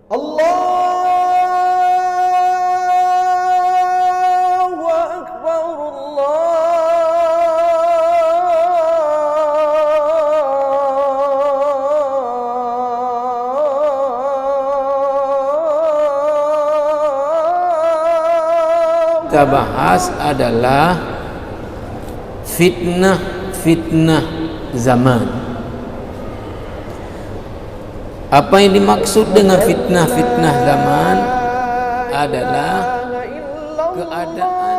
Allahu Akbar, kita bahas adalah fitnah zaman. Apa yang dimaksud dengan fitnah zaman adalah keadaan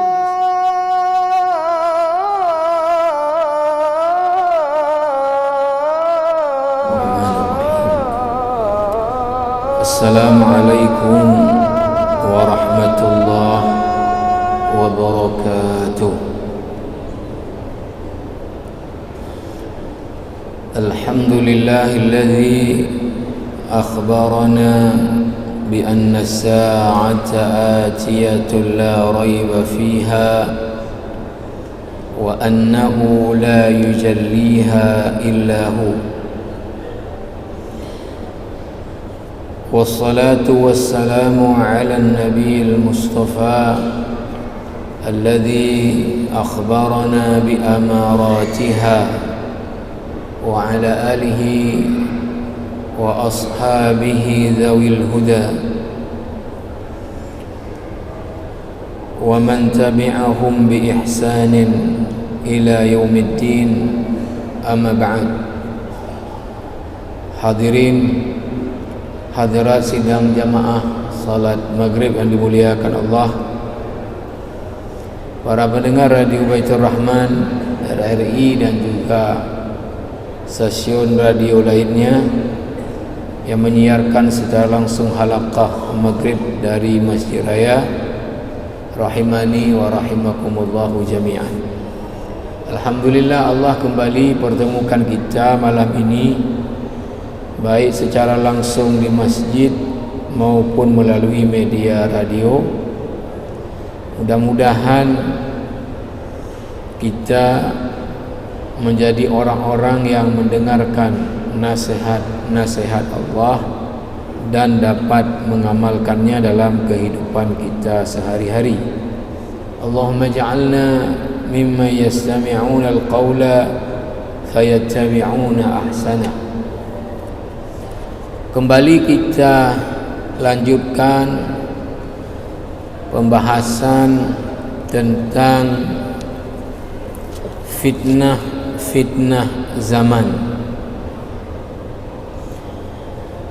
Assalamualaikum warahmatullahi wabarakatuh. Alhamdulillahilladzi أخبرنا بأن الساعة آتية لا ريب فيها وأنه لا يجليها إلا هو والصلاة والسلام على النبي المصطفى الذي أخبرنا بأماراتها وعلى آله وأصحابه ذوي الهدى ومن تبعهم بإحسان إلى يوم الدين. أما بعد. Hadirin hadirat sidang jamaah salat maghrib yang dimuliakan Allah, para pendengar Radio Baitur Rahman RRI dan juga stasiun radio lainnya yang menyiarkan secara langsung halaqah maghrib dari Masjid Raya, rahimani wa rahimakumullahu jami'an. Alhamdulillah, Allah kembali pertemukan kita malam ini, baik secara langsung di masjid maupun melalui media radio. Mudah-mudahan kita menjadi orang-orang yang mendengarkan nasihat Allah dan dapat mengamalkannya dalam kehidupan kita sehari-hari. Allahumma ja'alna mimman yastami'una al-qawla fayattabi'una ahsana. Kembali kita lanjutkan pembahasan tentang fitnah zaman.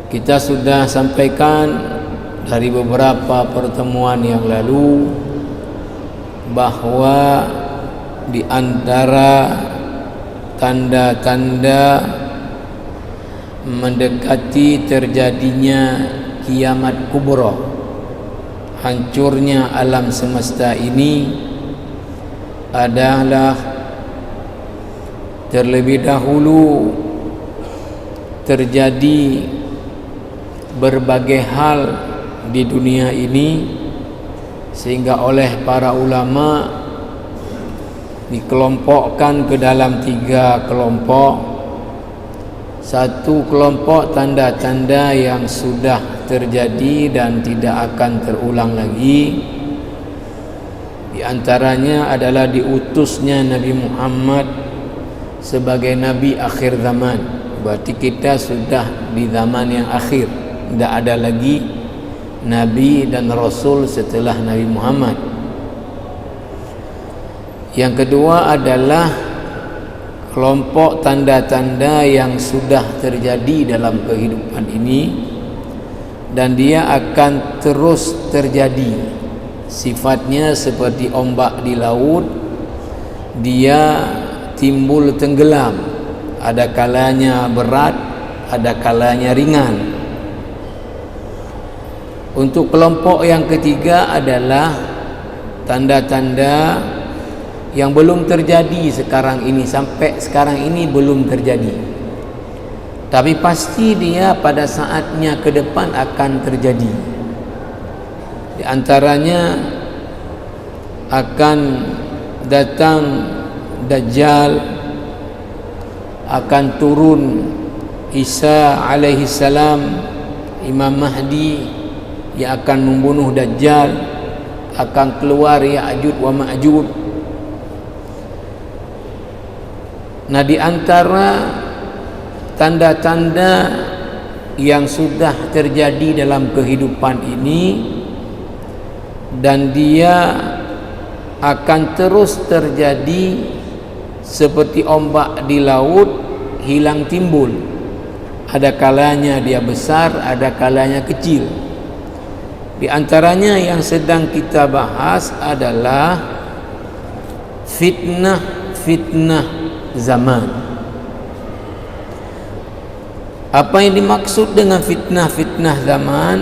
Kita sudah sampaikan dari beberapa pertemuan yang lalu bahwa di antara tanda-tanda mendekati terjadinya kiamat kubra, hancurnya alam semesta ini, adalah terlebih dahulu terjadi berbagai hal di dunia ini, sehingga oleh para ulama dikelompokkan ke dalam 3 kelompok. Satu kelompok tanda-tanda yang sudah terjadi dan tidak akan terulang lagi. Di antaranya adalah diutusnya Nabi Muhammad sebagai Nabi akhir zaman. Berarti kita sudah di zaman yang akhir, tidak ada lagi Nabi dan Rasul setelah Nabi Muhammad. Yang kedua adalah kelompok tanda-tanda yang sudah terjadi dalam kehidupan ini dan dia akan terus terjadi. Sifatnya seperti ombak di laut, dia timbul tenggelam, ada kalanya berat, ada kalanya ringan. Untuk kelompok yang ketiga adalah tanda-tanda yang belum terjadi sekarang ini, sampai sekarang ini belum terjadi, tapi pasti dia pada saatnya ke depan akan terjadi. Di antaranya akan datang Dajjal, akan turun Isa alaihi salam, Imam Mahdi yang akan membunuh Dajjal, akan keluar Ya'juj wa Ma'juj. Nah, di antara tanda-tanda yang sudah terjadi dalam kehidupan ini dan dia akan terus terjadi seperti ombak di laut, hilang timbul. Ada kalanya dia besar, ada kalanya kecil. Di antaranya yang sedang kita bahas adalah fitnah zaman. Apa yang dimaksud dengan fitnah zaman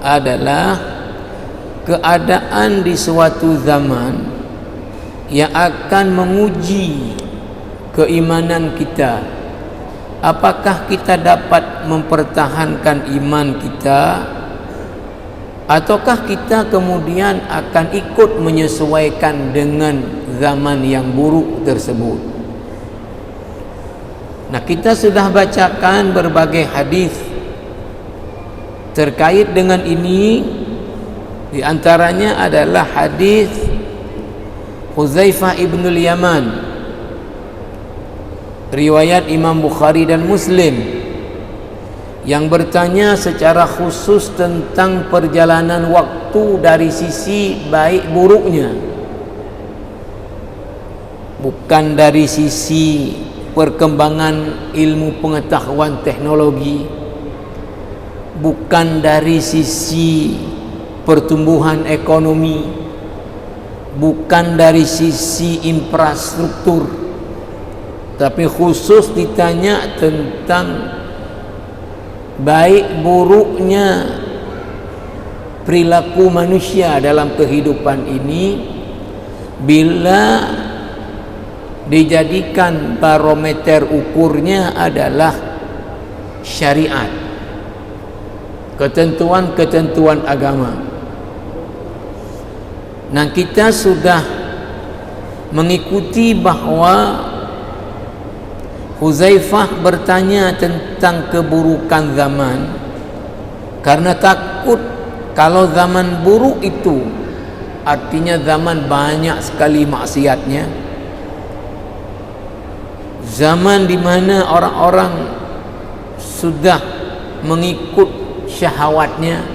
adalah keadaan di suatu zaman yang akan menguji keimanan kita. Apakah kita dapat mempertahankan iman kita, ataukah kita kemudian akan ikut menyesuaikan dengan zaman yang buruk tersebut. Nah, kita sudah bacakan berbagai hadis terkait dengan ini. Di antaranya adalah hadis Huzaifah ibnul Yaman, riwayat Imam Bukhari dan Muslim, yang bertanya secara khusus tentang perjalanan waktu dari sisi baik buruknya, bukan dari sisi perkembangan ilmu pengetahuan teknologi, bukan dari sisi pertumbuhan ekonomi, bukan dari sisi infrastruktur, tapi khusus ditanya tentang baik buruknya perilaku manusia dalam kehidupan ini bila dijadikan barometer ukurnya adalah syariat, ketentuan-ketentuan agama. Nah, kita sudah mengikuti bahwa Huzaifah bertanya tentang keburukan zaman karena takut kalau zaman buruk itu artinya zaman banyak sekali maksiatnya, zaman di mana orang-orang sudah mengikut syahwatnya,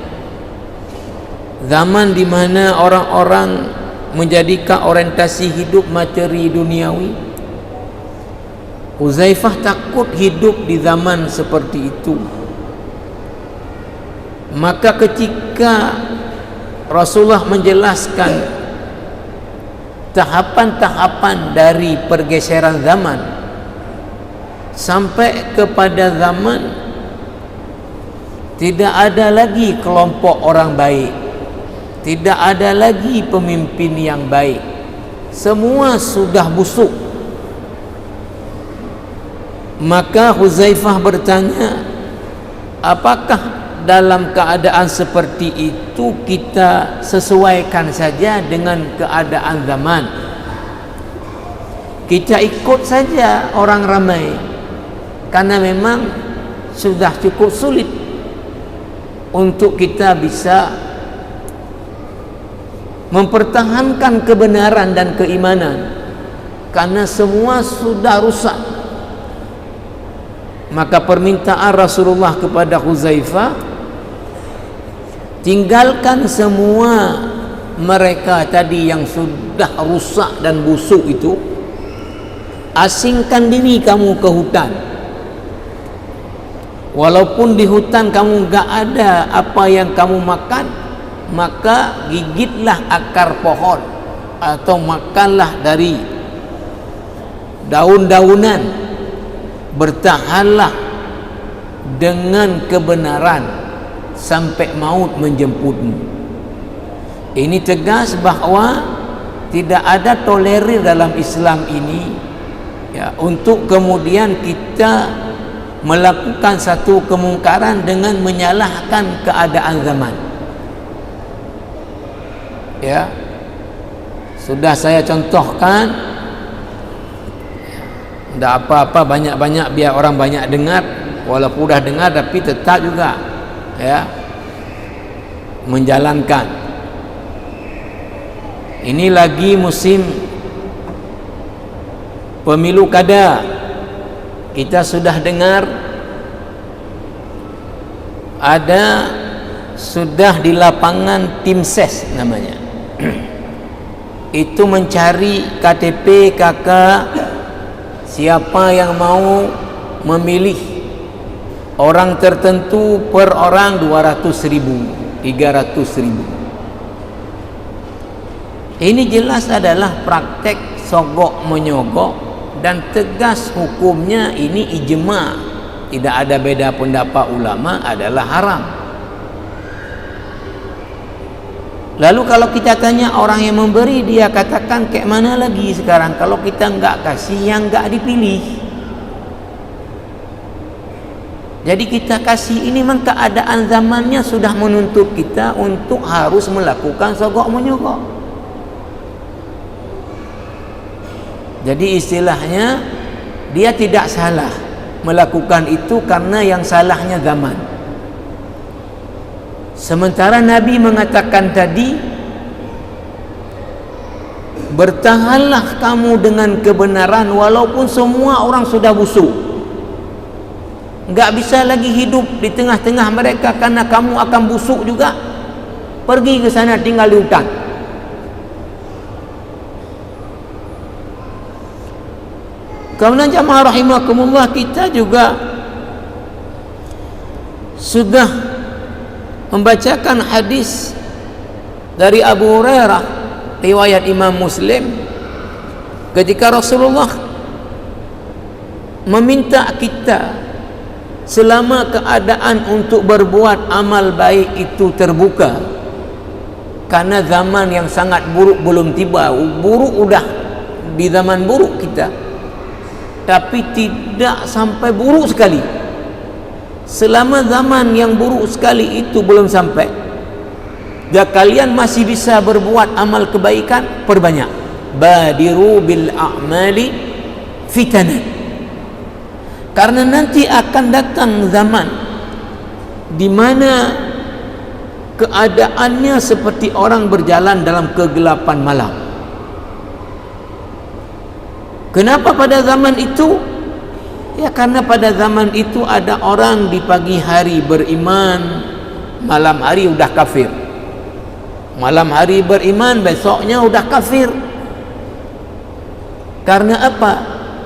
zaman di mana orang-orang menjadikan orientasi hidup materi duniawi. Huzaifah takut hidup di zaman seperti itu. Maka ketika Rasulullah menjelaskan tahapan-tahapan dari pergeseran zaman sampai kepada zaman tidak ada lagi kelompok orang baik, tidak ada lagi pemimpin yang baik, semua sudah busuk. Maka Huzaifah bertanya, apakah dalam keadaan seperti itu kita sesuaikan saja dengan keadaan zaman, kita ikut saja orang ramai, karena memang sudah cukup sulit untuk kita bisa mempertahankan kebenaran dan keimanan, karena semua sudah rusak. Maka permintaan Rasulullah kepada Huzaifah, tinggalkan semua mereka tadi yang sudah rusak dan busuk itu, asingkan diri kamu ke hutan. Walaupun di hutan kamu gak ada apa yang kamu makan, maka gigitlah akar pohon atau makanlah dari daun-daunan. Bertahanlah dengan kebenaran sampai maut menjemputmu. Ini tegas bahwa tidak ada tolerir dalam Islam ini, ya, untuk kemudian kita melakukan satu kemungkaran dengan menyalahkan keadaan zaman. Ya, sudah saya contohkan. Tidak apa-apa banyak-banyak biar orang banyak dengar. Walaupun dah dengar tapi tetap juga ya, menjalankan. Ini lagi musim pemilu kada. Kita sudah dengar ada sudah di lapangan tim ses namanya. Itu mencari KTP KK siapa yang mau memilih orang tertentu, per orang 200.000, 300.000. Ini jelas adalah praktek sogok menyogok dan tegas hukumnya. Ini ijma', tidak ada beda pendapat ulama, adalah haram. Lalu kalau kita tanya orang yang memberi, dia katakan kayak mana lagi sekarang kalau kita enggak kasih yang enggak dipilih. Jadi kita kasih ini memang keadaan zamannya sudah menuntut kita untuk harus melakukan sogok menyogok. Jadi istilahnya dia tidak salah melakukan itu karena yang salahnya zaman. Sementara Nabi mengatakan tadi, bertahanlah kamu dengan kebenaran walaupun semua orang sudah busuk. Enggak bisa lagi hidup di tengah-tengah mereka karena kamu akan busuk juga. Pergi ke sana, tinggal di hutan. Kemudian jamaah rahimakumullah, kita juga sudah membacakan hadis dari Abu Hurairah riwayat Imam Muslim, ketika Rasulullah meminta kita selama keadaan untuk berbuat amal baik itu terbuka, karena zaman yang sangat buruk belum tiba. Buruk udah di zaman buruk kita, tapi tidak sampai buruk sekali. Selama zaman yang buruk sekali itu belum sampai, dan kalian masih bisa berbuat amal kebaikan, perbanyak. Badiru bil a'mali fitanan, karena nanti akan datang zaman di mana keadaannya seperti orang berjalan dalam kegelapan malam. Kenapa pada zaman itu? Ya karena pada zaman itu ada orang di pagi hari beriman, malam hari udah kafir. Malam hari beriman, besoknya udah kafir. Karena apa?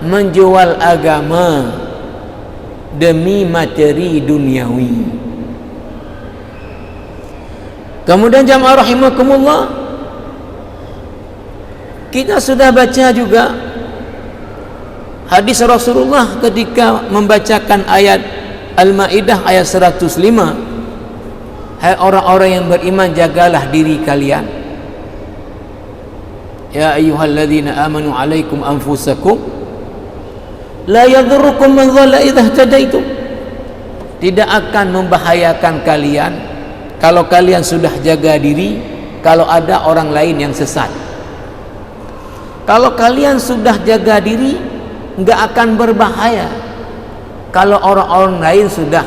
Menjual agama demi materi duniawi. Kemudian jamaah rahimakumullah, kita sudah baca juga hadis Rasulullah ketika membacakan ayat Al-Maidah ayat 105. Hai orang-orang yang beriman, jagalah diri kalian. Ya ayyuhalladzina amanu alaikum anfusakum la yadhurrukum man dhalla idza ihtadaitum. Tidak akan membahayakan kalian kalau kalian sudah jaga diri, kalau ada orang lain yang sesat. Kalau kalian sudah jaga diri, enggak akan berbahaya kalau orang-orang lain sudah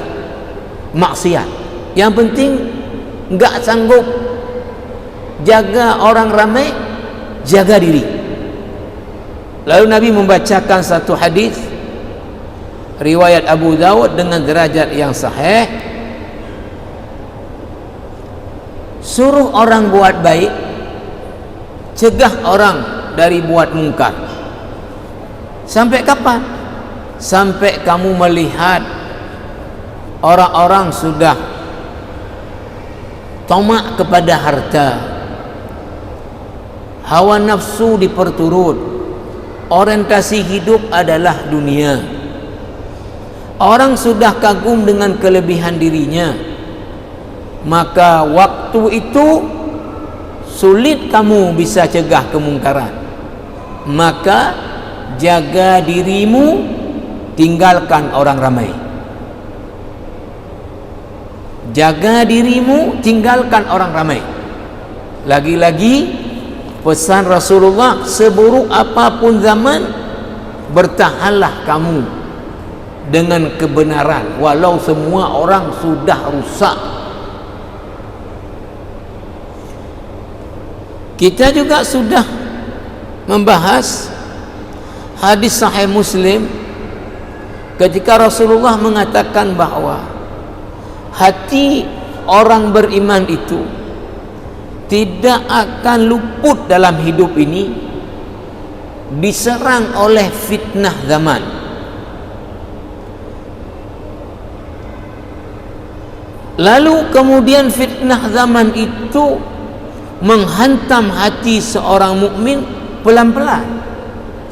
maksiat. Yang penting enggak sanggup jaga orang ramai, jaga diri. Lalu Nabi membacakan satu hadis riwayat Abu Dawud dengan derajat yang sahih, suruh orang buat baik, cegah orang dari buat mungkar. Sampai kapan? Sampai kamu melihat orang-orang sudah tamak kepada harta, hawa nafsu diperturut, orientasi hidup adalah dunia. Orang sudah kagum dengan kelebihan dirinya, maka waktu itu sulit kamu bisa cegah kemungkaran. Maka jaga dirimu, tinggalkan orang ramai. Jaga dirimu, tinggalkan orang ramai. Lagi-lagi pesan Rasulullah, seburuk apapun zaman, bertahanlah kamu dengan kebenaran walau semua orang sudah rusak. Kita juga sudah membahas hadis sahih Muslim ketika Rasulullah mengatakan bahwa hati orang beriman itu tidak akan luput dalam hidup ini diserang oleh fitnah zaman. Lalu kemudian fitnah zaman itu menghantam hati seorang mukmin pelan-pelan,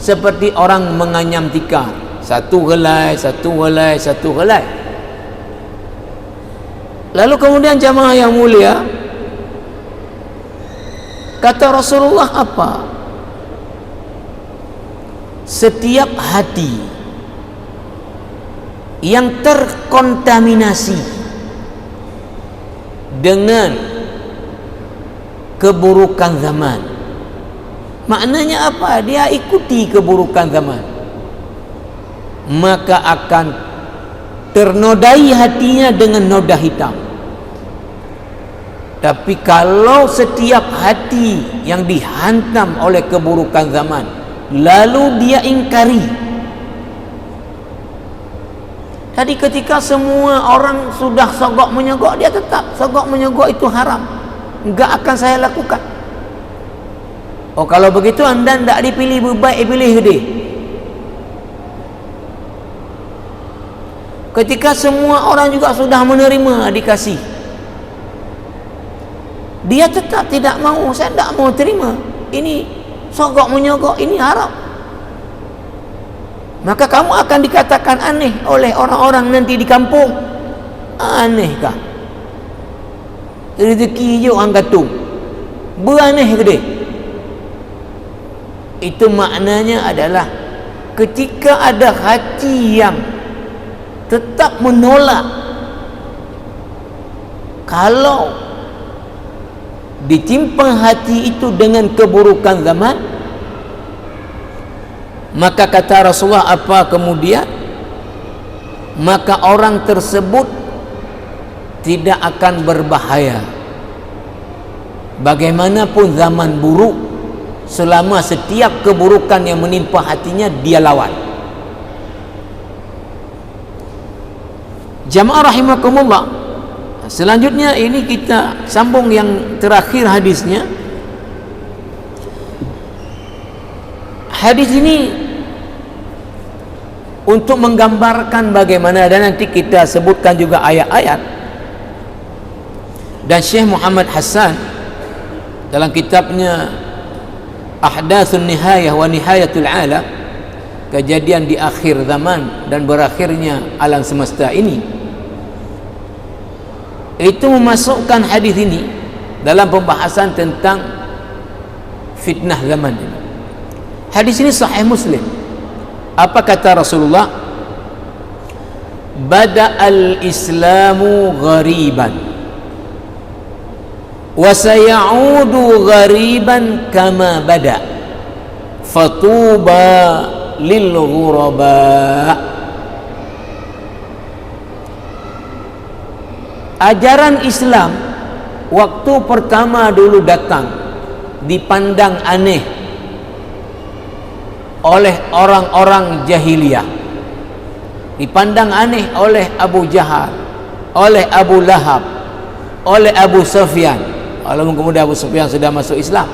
seperti orang menganyam tikar, satu helai, satu helai, satu helai. Lalu kemudian jamaah yang mulia, kata Rasulullah apa? Setiap hati yang terkontaminasi dengan keburukan zaman, maknanya apa? Dia ikuti keburukan zaman, maka akan ternodai hatinya dengan noda hitam. Tapi kalau setiap hati yang dihantam oleh keburukan zaman lalu dia ingkari, tadi ketika semua orang sudah sogok menyogok, dia tetap sogok menyogok itu haram, enggak akan saya lakukan. Oh, kalau begitu anda tidak dipilih baik, pilih gede. Ketika semua orang juga sudah menerima, dikasih, dia tetap tidak mau. Saya tidak mau terima, ini sogok menyogok, ini haram. Maka kamu akan dikatakan aneh oleh orang-orang nanti di kampung. Anehkah? Rezeki je orang gantung, beraneh gede. Itu maknanya adalah ketika ada hati yang tetap menolak, kalau ditimpa hati itu dengan keburukan zaman, maka kata Rasulullah apa kemudian? Maka orang tersebut tidak akan berbahaya bagaimanapun zaman buruk, selama setiap keburukan yang menimpa hatinya dia lawan. Jamaah rahimakumullah, selanjutnya ini kita sambung yang terakhir hadisnya. Hadis ini untuk menggambarkan bagaimana, dan nanti kita sebutkan juga ayat-ayat. Dan Syekh Muhammad Hassan dalam kitabnya Ahdatsun Nihayah wa Nihayatul Alam, kejadian di akhir zaman dan berakhirnya alam semesta ini, itu memasukkan hadis ini dalam pembahasan tentang fitnah zaman ini. Hadis ini sahih Muslim. Apa kata Rasulullah? Bada'al Islamu ghariban wa sayaudu ghariban kama bada fatuba lil ghuraba. Ajaran Islam waktu pertama dulu datang dipandang aneh oleh orang-orang jahiliyah, dipandang aneh oleh Abu Jahal, oleh Abu Lahab, oleh Abu Sufyan. Walaupun kemudian Abu Sufyan sudah masuk Islam,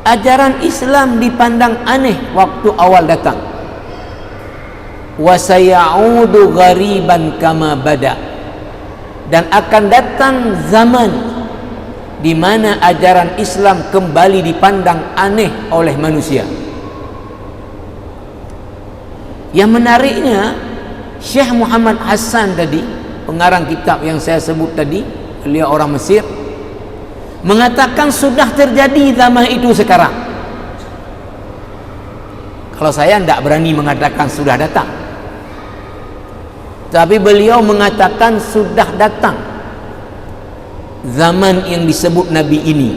ajaran Islam dipandang aneh waktu awal datang. Wa sayaudu ghariban kama bada, dan akan datang zaman di mana ajaran Islam kembali dipandang aneh oleh manusia. Yang menariknya, Syekh Muhammad Hassan tadi, pengarang kitab yang saya sebut tadi, beliau orang Mesir, mengatakan sudah terjadi zaman itu sekarang. Kalau saya tidak berani mengatakan sudah datang, tapi beliau mengatakan sudah datang zaman yang disebut Nabi ini,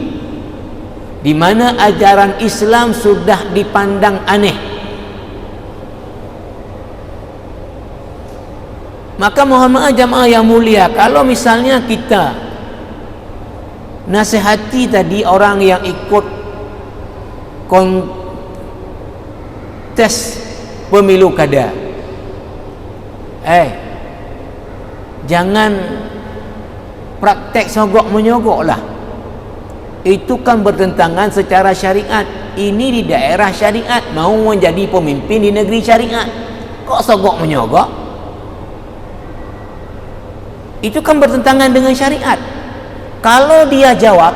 di mana ajaran Islam sudah dipandang aneh Maka mohon maaf jamaah yang mulia, kalau misalnya kita nasihati tadi orang yang ikut kontes pemilu kada, jangan praktek sogok menyogok lah. Itu kan bertentangan secara syariat. Ini di daerah syariat, mau menjadi pemimpin di negeri syariat, kok sogok menyogok? Itu kan bertentangan dengan syariat. Kalau dia jawab,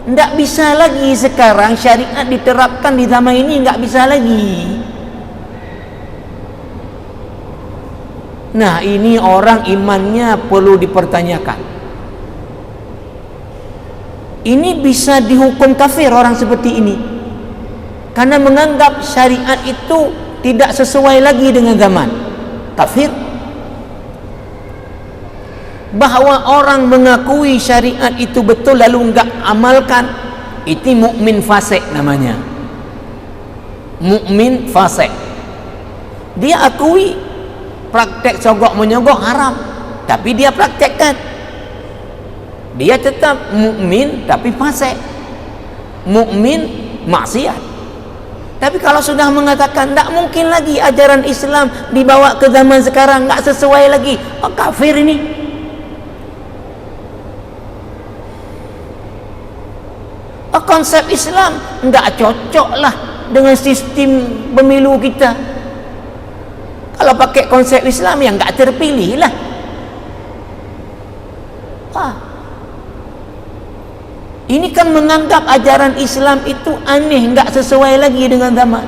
tidak bisa lagi sekarang syariat diterapkan di zaman ini, tidak bisa lagi. Nah, ini orang imannya perlu dipertanyakan. Ini bisa dihukum kafir orang seperti ini, karena menganggap syariat itu tidak sesuai lagi dengan zaman. Kafir. Bahwa orang mengakui syariat itu betul lalu enggak amalkan, itu mukmin fasik namanya. Mukmin fasik. Dia akui praktek sogok menyogok haram, tapi dia praktekkan. Dia tetap mukmin tapi fasik. Mukmin maksiat. Tapi kalau sudah mengatakan tak mungkin lagi ajaran Islam dibawa ke zaman sekarang, enggak sesuai lagi, kafir ini. Konsep Islam enggak cocok lah dengan sistem pemilu kita. Kalau pakai konsep Islam yang enggak terpilih lah. Ini kan menganggap ajaran Islam itu aneh, enggak sesuai lagi dengan zaman.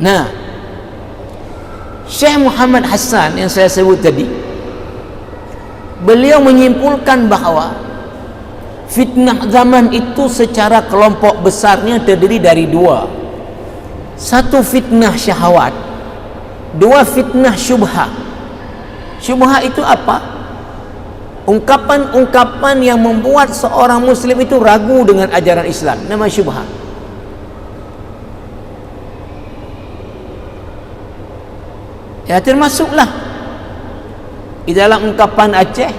Nah, Syekh Muhammad Hassan yang saya sebut tadi, beliau menyimpulkan bahawa fitnah zaman itu secara kelompok besarnya terdiri dari dua. Satu fitnah syahwat, dua fitnah syubhah. Syubhah itu apa? Ungkapan-ungkapan yang membuat seorang muslim itu ragu dengan ajaran Islam, nama syubhah. Ya, termasuklah di dalam ungkapan Aceh,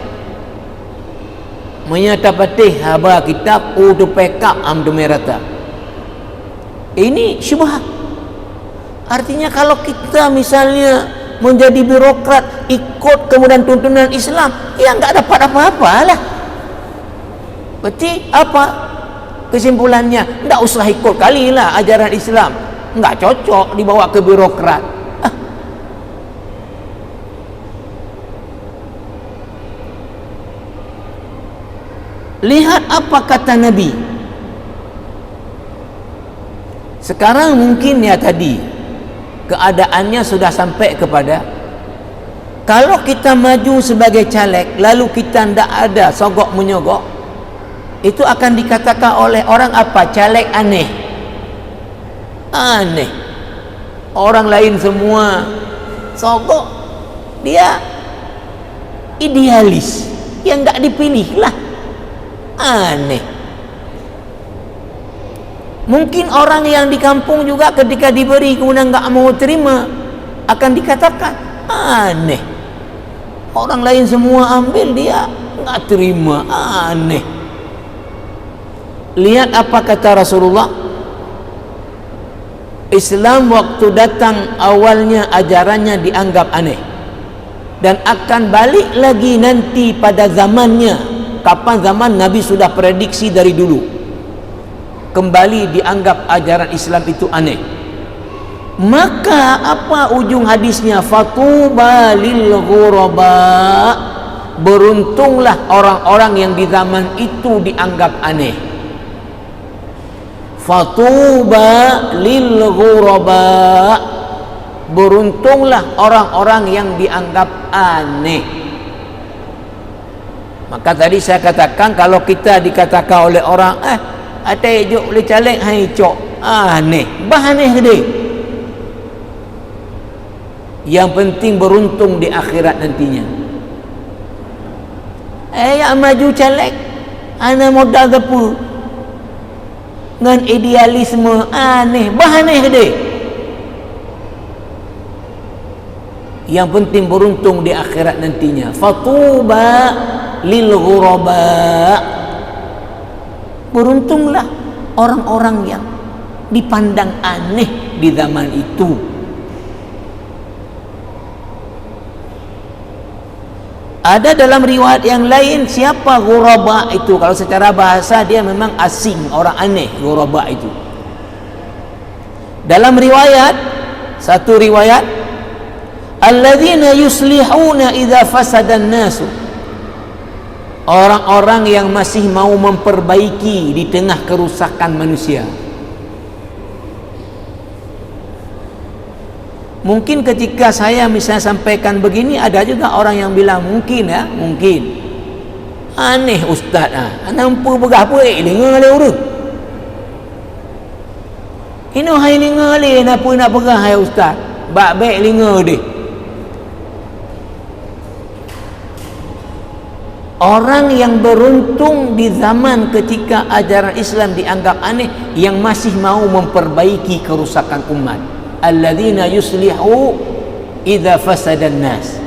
menyata patih haba kitab utu pekap amdu merata. Ini syubhat. Artinya kalau kita misalnya menjadi birokrat ikut kemudian tuntunan Islam, ya enggak dapat apa-apa lah. Berarti apa kesimpulannya? Enggak usah ikut kalilah ajaran Islam, enggak cocok dibawa ke birokrat. Lihat apa kata Nabi. Sekarang mungkin ya tadi keadaannya sudah sampai kepada, kalau kita maju sebagai caleg lalu kita tidak ada sogok menyogok, itu akan dikatakan oleh orang apa? Caleg aneh. Aneh. Orang lain semua sogok, dia idealis yang enggak dipilih lah. Aneh. Mungkin orang yang di kampung juga ketika diberi kemudian enggak mau terima, akan dikatakan aneh. Orang lain semua ambil, dia enggak terima. Aneh. Lihat apa kata Rasulullah. Islam waktu datang awalnya ajarannya dianggap aneh, dan akan balik lagi nanti pada zamannya. Kapan zaman Nabi sudah prediksi dari dulu, kembali dianggap ajaran Islam itu aneh. Maka apa ujung hadisnya? Fatuba lil ghuraba, beruntunglah orang-orang yang di zaman itu dianggap aneh. Fatuba lil ghuraba, beruntunglah orang-orang yang dianggap aneh. Maka tadi saya katakan, kalau kita dikatakan oleh orang, atai juk boleh caleg, hai cok, aneh, aneh gede. Yang penting beruntung di akhirat nantinya. Yang maju caleg, ana modal depu. Dengan idealisme aneh, bahaneh deh. Yang penting beruntung di akhirat nantinya. Fatuba lil ghuraba. Beruntunglah orang-orang yang dipandang aneh di zaman itu. Ada dalam riwayat yang lain, siapa ghuraba itu? Kalau secara bahasa dia memang asing, orang aneh, ghuraba itu. Dalam riwayat, satu riwayat, alladzina yuslihuna idza fasada an-nasu. Orang-orang yang masih mau memperbaiki di tengah kerusakan manusia. Mungkin ketika saya misalnya sampaikan begini, ada juga orang yang bilang mungkin ya, mungkin aneh ustaz nampu berapa dengar le urut. Ini hai dengar le napa nak perah hai ustaz. Bak baik dengar deh. Orang yang beruntung di zaman ketika ajaran Islam dianggap aneh, yang masih mau memperbaiki kerusakan umat. Alladzina yuslihu idza fasada an-nas.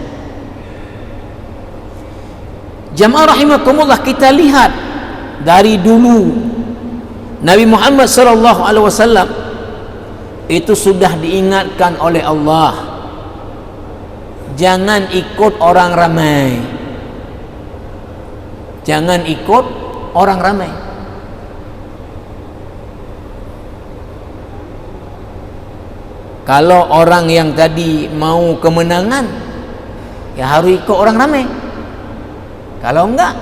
Jamaah rahimakumullah, kita lihat dari dulu Nabi Muhammad sallallahu alaihi wasallam itu sudah diingatkan oleh Allah, jangan ikut orang ramai. Jangan ikut orang ramai. Kalau orang yang tadi mau kemenangan, ya harus ikut orang ramai. Kalau enggak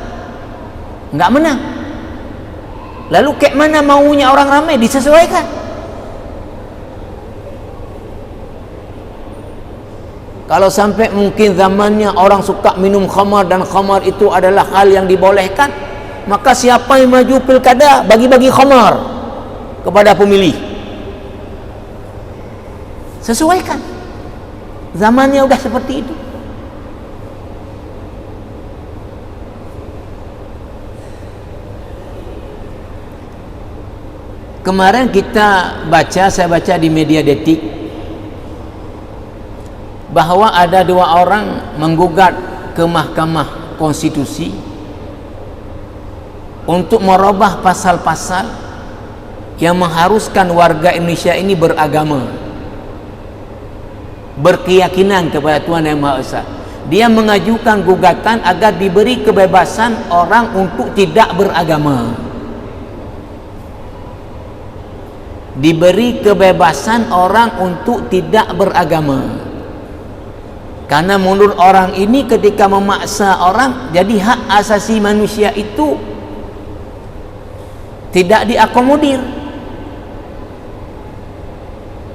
menang. Lalu kayak mana maunya orang ramai? Disesuaikan. Kalau sampai mungkin zamannya orang suka minum khamar dan khamar itu adalah hal yang dibolehkan, maka siapa yang maju pilkada bagi-bagi khamar kepada pemilih. Sesuaikan. Zamannya udah seperti itu. Kemarin saya baca di media Detik bahwa ada 2 orang menggugat ke Mahkamah Konstitusi untuk merubah pasal-pasal yang mengharuskan warga Indonesia ini beragama, berkeyakinan kepada Tuhan Yang Maha Esa. Dia mengajukan gugatan agar diberi kebebasan orang untuk tidak beragama. Diberi kebebasan orang untuk tidak beragama. Karena menurut orang ini ketika memaksa orang, jadi hak asasi manusia itu tidak diakomodir.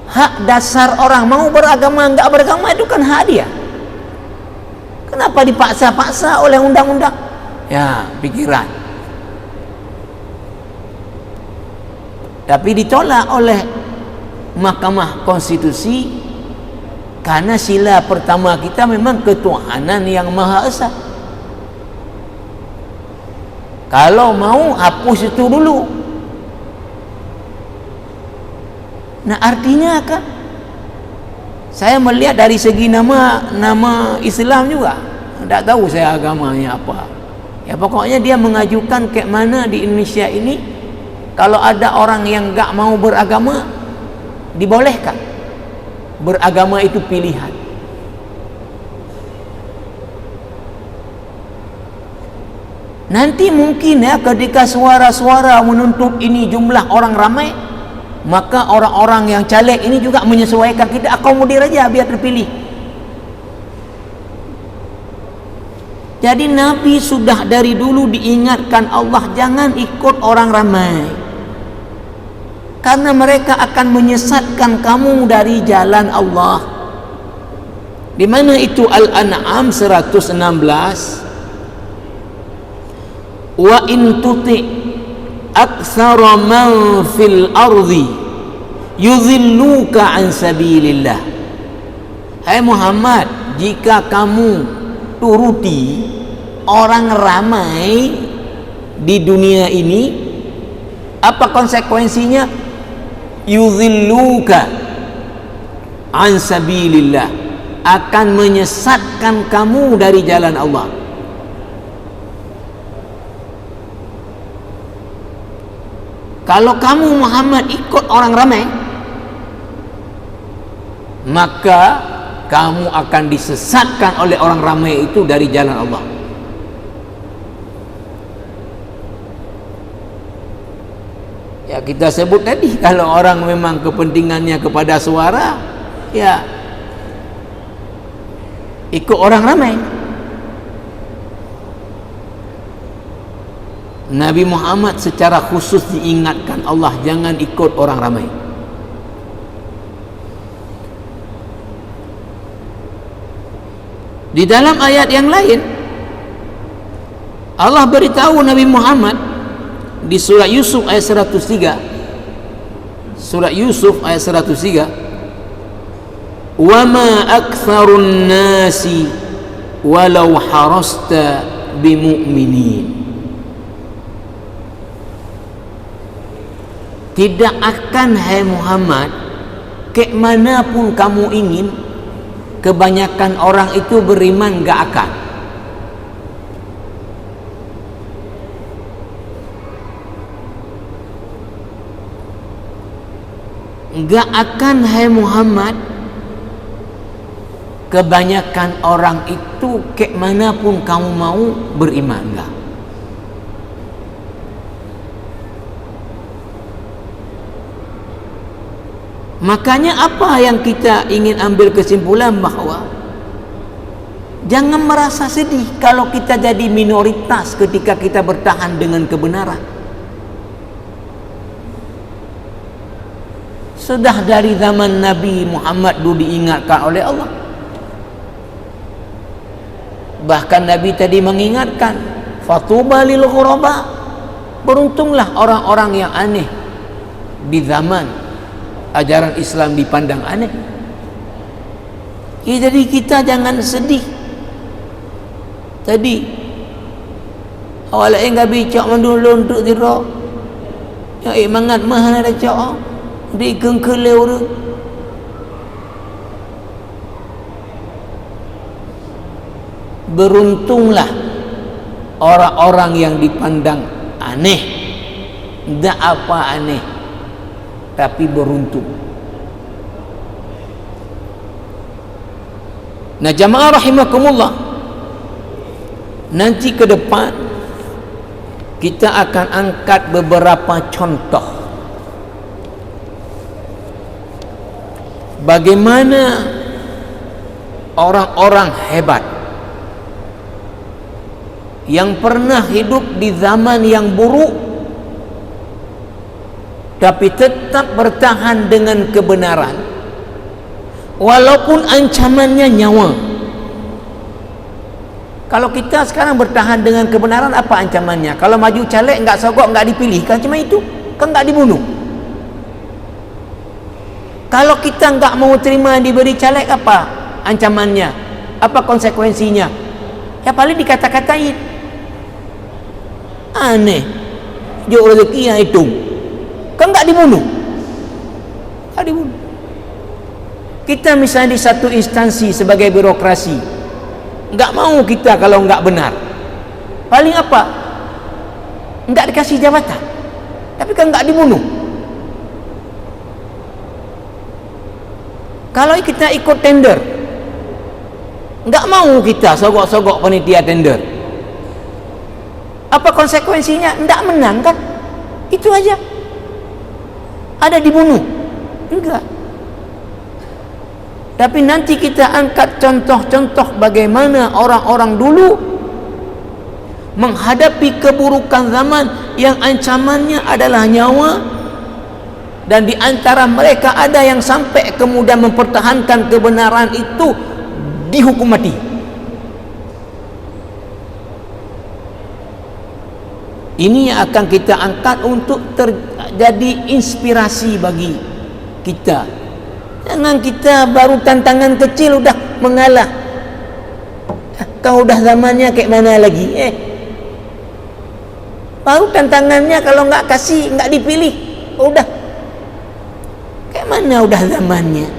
Hak dasar orang mau beragama enggak beragama itu kan hak dia. Kenapa dipaksa-paksa oleh undang-undang? Ya, pikiran. Tapi ditolak oleh Mahkamah Konstitusi karena sila pertama kita memang ketuhanan Yang Maha Esa. Kalau mau hapus itu dulu. Nah, artinya kan saya melihat dari segi nama Islam juga. Tak tahu saya agamanya apa. Ya pokoknya dia mengajukan kayak mana di Indonesia ini kalau ada orang yang enggak mau beragama dibolehkan. Beragama itu pilihan. Nanti mungkin ya ketika suara-suara menuntut ini jumlah orang ramai, maka orang-orang yang caleg ini juga menyesuaikan, kita akomodir aja biar terpilih. Jadi Nabi sudah dari dulu diingatkan Allah, jangan ikut orang ramai, karena mereka akan menyesatkan kamu dari jalan Allah. Di mana itu? Al-An'am 116. Wa in tuti aktsara man fil ardi yudhilluka an sabilillah. Hai Muhammad, jika kamu turuti orang ramai di dunia ini, Apa konsekuensinya? Yudhilluka an sabilillah, akan menyesatkan kamu dari jalan Allah. Kalau kamu Muhammad ikut orang ramai, maka kamu akan disesatkan oleh orang ramai itu dari jalan Allah. Ya, kita sebut tadi, kalau orang memang kepentingannya kepada suara, ya ikut orang ramai. Nabi Muhammad secara khusus diingatkan Allah, jangan ikut orang ramai. Di dalam ayat yang lain Allah beritahu Nabi Muhammad di surah Yusuf ayat 103. Surah Yusuf ayat 103, "Wa ma aktsarun nasi walau harasta bimu'minin." Tidak akan, hai Muhammad, ke manapun kamu ingin, kebanyakan orang itu beriman, gak akan. Gak akan, hai Muhammad, kebanyakan orang itu ke manapun kamu mau beriman, gak. Makanya apa yang kita ingin ambil kesimpulan, bahwa jangan merasa sedih kalau kita jadi minoritas ketika kita bertahan dengan kebenaran. Sudah dari zaman Nabi Muhammad dulu diingatkan oleh Allah. Bahkan Nabi tadi mengingatkan, fatuba lil ghuraba, beruntunglah orang-orang yang aneh di zaman ajaran Islam dipandang aneh. Ya, jadi kita jangan sedih. Tadi awal enggak bicak mandulun untuk dira. Ya mangat mah ada cak di kengkeleu tu. Beruntunglah orang-orang yang dipandang aneh. Tak apa aneh, tapi beruntung. Nah, jamaah rahimakumullah, nanti ke depan kita akan angkat beberapa contoh bagaimana orang-orang hebat yang pernah hidup di zaman yang buruk tapi tetap bertahan dengan kebenaran walaupun ancamannya nyawa. Kalau kita sekarang bertahan dengan kebenaran, apa ancamannya? Kalau maju caleg enggak sogok, enggak dipilih, kan cuma itu, kan enggak dibunuh. Kalau kita enggak mau terima diberi caleg, apa ancamannya? Apa konsekuensinya? Ya paling dikata-katain. Aneh, jauh rezeki yang hitung, kan enggak dibunuh. Enggak dibunuh. Kita misalnya di satu instansi sebagai birokrasi, enggak mau kita kalau enggak benar. Paling apa? Enggak dikasih jabatan, tapi kan enggak dibunuh. Kalau kita ikut tender, enggak mau kita sogok-sogok panitia tender. Apa konsekuensinya? Enggak menang kan? Itu aja. Ada dibunuh? Enggak. Tapi nanti kita angkat contoh-contoh bagaimana orang-orang dulu menghadapi keburukan zaman yang ancamannya adalah nyawa, dan di antara mereka ada yang sampai kemudian mempertahankan kebenaran itu dihukum mati. Ini yang akan kita angkat untuk terjadi inspirasi bagi kita. Jangan kita baru tantangan kecil udah mengalah. Kau udah zamannya kayak mana lagi? Baru tantangannya kalau nggak kasih, nggak dipilih, udah. Kayak mana udah zamannya?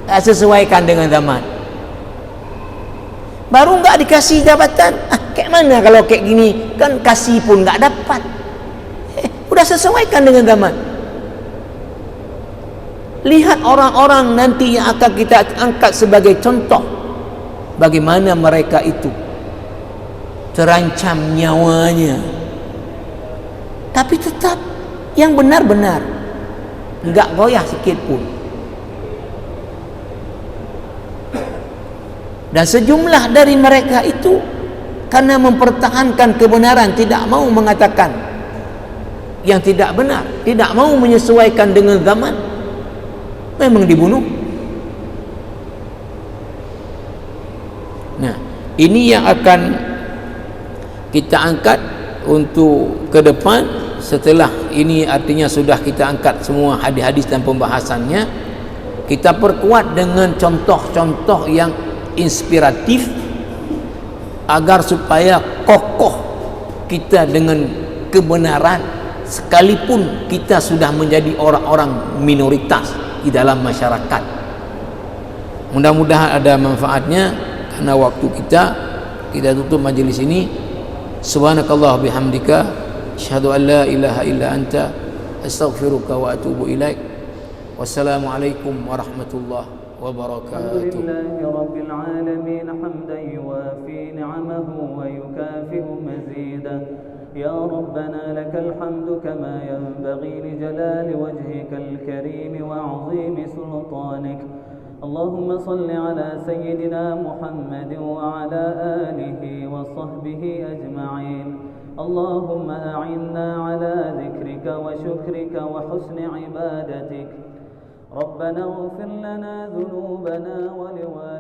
Nggak sesuaikan dengan zaman. Baru nggak dikasih jabatan, kayak mana kalau kayak gini? Kan kasih pun nggak dapat. Udah sesuaikan dengan zaman. Lihat orang-orang nanti yang akan kita angkat sebagai contoh, bagaimana mereka itu terancam nyawanya, tapi tetap yang benar-benar, enggak goyah sikit pun. Dan sejumlah dari mereka itu karena mempertahankan kebenaran, tidak mau mengatakan yang tidak benar, tidak mau menyesuaikan dengan zaman, memang dibunuh. Nah, ini yang akan kita angkat untuk ke depan. Setelah ini artinya sudah kita angkat semua hadis-hadis dan pembahasannya, kita perkuat dengan contoh-contoh yang inspiratif agar supaya kokoh kita dengan kebenaran sekalipun kita sudah menjadi orang-orang minoritas di dalam masyarakat. Mudah-mudahan ada manfaatnya. Karena waktu kita tutup majelis ini. Subhanakallah bihamdika asyhadu an la ilaha illa anta astaghfiruka wa atubu ilaik. Wassalamualaikum warahmatullahi وبركاته. الحمد لله رب العالمين حمدا يوافي نعمه ويكافئ مزيدا. يا ربنا لك الحمد كما ينبغي لجلال وجهك الكريم وعظيم سلطانك. اللهم صل على سيدنا محمد وعلى آله وصحبه أجمعين. اللهم أعنا على ذكرك وشكرك وحسن عبادتك. ربنا اغفر لنا ذنوبنا ولوالدينا